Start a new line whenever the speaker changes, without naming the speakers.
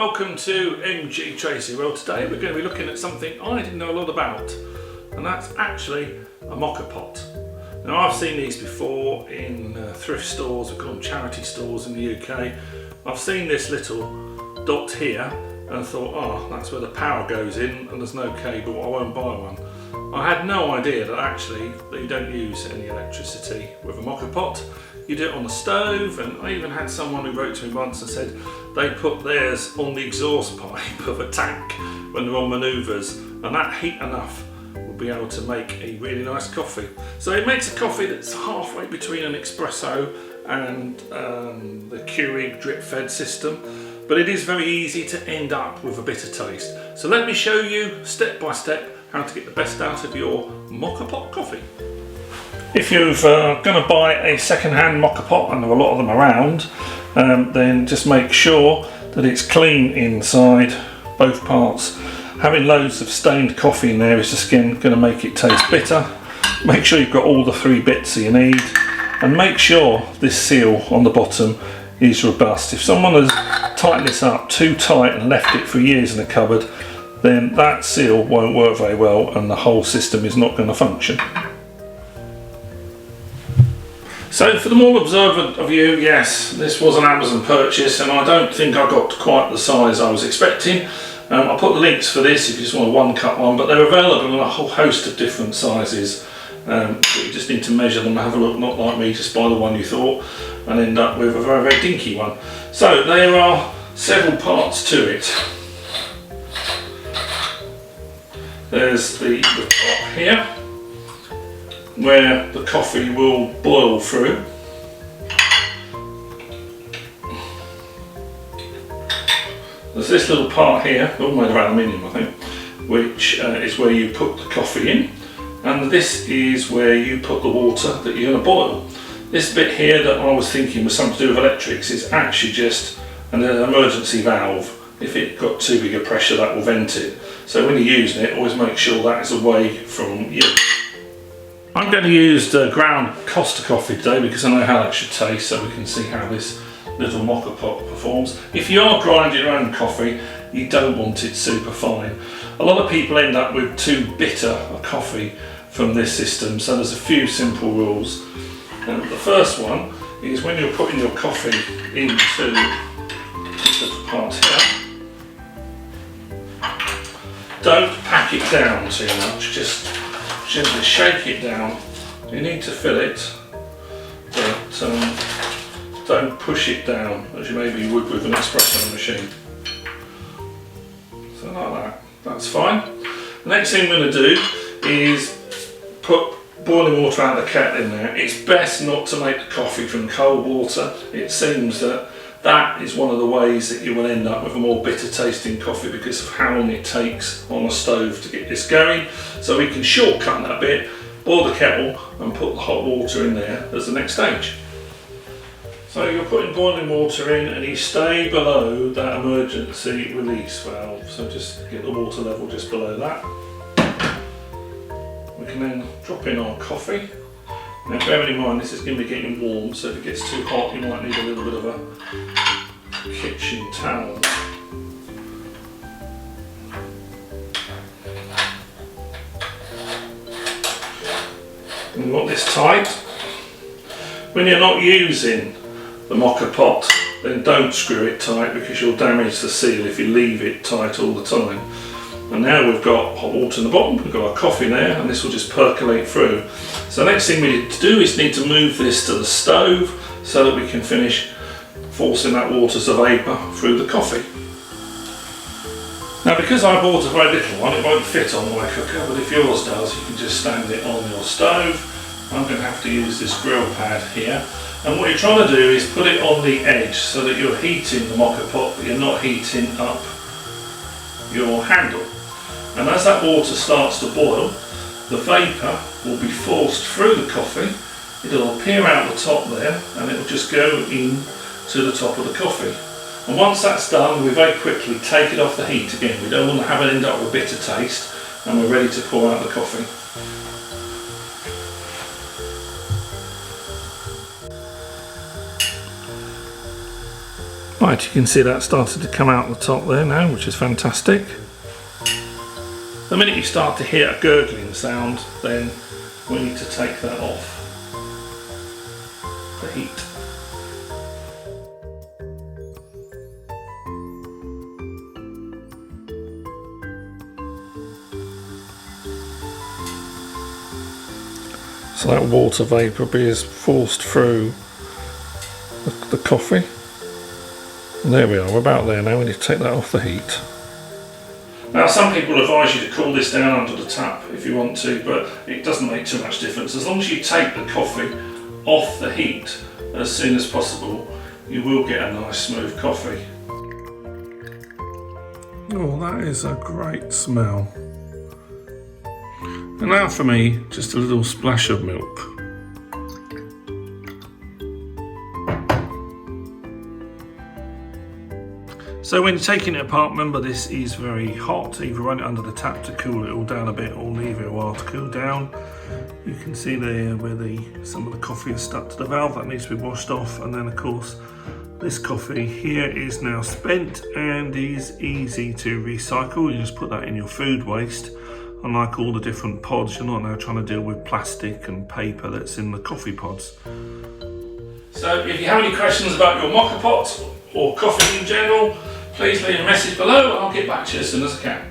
welcome to MGTracey. Well, today we're going to be looking at something I didn't know a lot about, and that's actually a Moka pot. Now, I've seen these before in thrift stores, we've got them charity stores in the UK. I've seen this little dot here and thought, oh, that's where the power goes in and there's no cable, I won't buy one. I had no idea that actually you don't use any electricity with a Moka pot. You do it on the stove, and I even had someone who wrote to me once and said they put theirs on the exhaust pipe of a tank when they're on manoeuvres, and that heat enough will be able to make a really nice coffee. So it makes a coffee that's halfway between an espresso and the Keurig drip fed system, but it is very easy to end up with a bitter taste. So let me show you step by step how to get the best out of your Moka pot coffee. If you're going to buy a second-hand Moka pot, and there are a lot of them around, then just make sure that it's clean inside, both parts. Having loads of stained coffee in there is just going to make it taste bitter. Make sure you've got all the 3 bits that you need, and make sure this seal on the bottom is robust. If someone has tightened this up too tight and left it for years in the cupboard, then that seal won't work very well and the whole system is not going to function. So for the more observant of you, yes, this was an Amazon purchase, and I don't think I got quite the size I was expecting. I'll put the links for this if you just want a one-cut one, but they're available in a whole host of different sizes. You just need to measure them and have a look, not like me, just buy the one you thought and end up with a very, very dinky one. So there are several parts to it. There's the top here, where the coffee will boil through. There's this little part here, all made of aluminium I think, which is where you put the coffee in, and this is where you put the water that you're going to boil. This bit here that I was thinking was something to do with electrics is actually just an emergency valve. If it got too big a pressure, that will vent it. So when you're using it, always make sure that is away from you. I'm going to use ground Costa coffee today because I know how that should taste, so we can see how this little Moka pot performs. If you are grinding your own coffee, you don't want it super fine. A lot of people end up with too bitter a coffee from this system, so there's a few simple rules. The first one is when you're putting your coffee into this little part here, don't pack it down too much, just gently shake it down. You need to fill it, but don't push it down as you maybe would with an espresso machine. So like that, that's fine. The next thing I'm going to do is put boiling water out of the kettle in there. It's best not to make the coffee from cold water. It seems that that is one of the ways that you will end up with a more bitter tasting coffee because of how long it takes on a stove to get this going. So we can shortcut that bit, boil the kettle and put the hot water in there as the next stage. So you're putting boiling water in and you stay below that emergency release valve. So just get the water level just below that. We can then drop in our coffee. Now bearing in mind this is going to be getting warm, so if it gets too hot you might need a little bit of a kitchen towel. And you want this tight. When you're not using the Moka pot, then don't screw it tight because you'll damage the seal if you leave it tight all the time. And now we've got hot water in the bottom, we've got our coffee there, and this will just percolate through. So the next thing we need to do is need to move this to the stove so that we can finish forcing that water to vapour through the coffee. Now because I bought a very little one, it won't fit on my cooker, but if yours does, you can just stand it on your stove. I'm going to have to use this grill pad here. And what you're trying to do is put it on the edge so that you're heating the Moka pot, but you're not heating up your handle. And as that water starts to boil, the vapour will be forced through the coffee. It'll appear out the top there and it will just go in to the top of the coffee. And once that's done, we very quickly take it off the heat again. We don't want to have it end up with a bitter taste, and we're ready to pour out the coffee. Right, you can see that started to come out the top there now, which is fantastic. The minute you start to hear a gurgling sound, then we need to take that off the heat. So that water vapour is forced through the coffee. And there we are, we're about there now. We need to take that off the heat. Now some people advise you to cool this down under the tap if you want to, but it doesn't make too much difference. As long as you take the coffee off the heat as soon as possible, you will get a nice smooth coffee. Oh, that is a great smell. And now for me, just a little splash of milk. So when you're taking it apart, remember this is very hot. Either run it under the tap to cool it all down a bit, or leave it a while to cool down. You can see there where some of the coffee is stuck to the valve. That needs to be washed off. And then of course, this coffee here is now spent and is easy to recycle. You just put that in your food waste. Unlike all the different pods, you're not now trying to deal with plastic and paper that's in the coffee pods. So if you have any questions about your Moka pot or coffee in general, please leave a message below and I'll get back to you as soon as I can.